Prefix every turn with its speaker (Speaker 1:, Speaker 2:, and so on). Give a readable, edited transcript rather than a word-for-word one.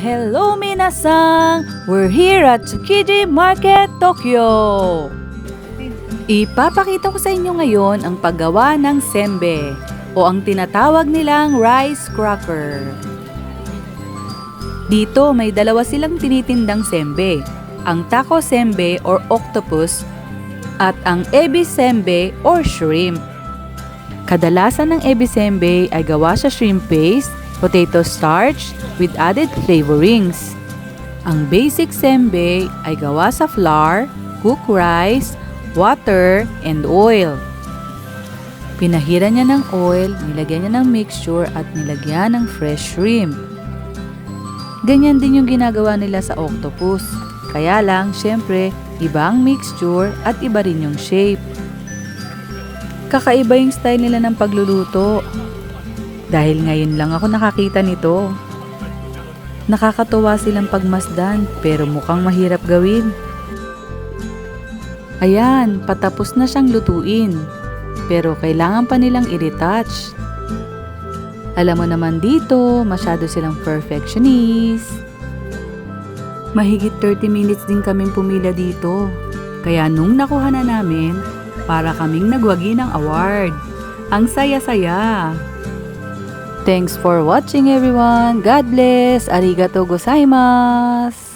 Speaker 1: Hello minasan! We're here at Tsukiji Market, Tokyo! Ipapakita ko sa inyo ngayon ang paggawa ng senbei o ang tinatawag nilang rice cracker. Dito may dalawa silang tinitindang senbei, ang taco senbei or octopus at ang ebi senbei or shrimp. Kadalasan ng ebi senbei ay gawa sa shrimp paste, potato starch with added flavorings. Ang basic senbei ay gawa sa flour, cooked rice, water, and oil. Pinahiran niya ng oil, nilagyan niya ng mixture at nilagyan ng fresh shrimp. Ganyan din yung ginagawa nila sa octopus. Kaya lang, syempre, iba ang mixture at iba rin yung shape. Kakaiba yung style nila ng pagluluto. Dahil ngayon lang ako nakakita nito. Nakakatuwa silang pagmasdan pero mukhang mahirap gawin. Ayan, patapos na siyang lutuin. Pero kailangan pa nilang i-retouch. Alam mo naman dito, masyado silang perfectionist. Mahigit 30 minutes din kaming pumila dito. Kaya nung nakuha na namin, para kaming nagwagi ng award. Ang saya-saya! Thanks for watching everyone. God bless. Arigatou gozaimasu.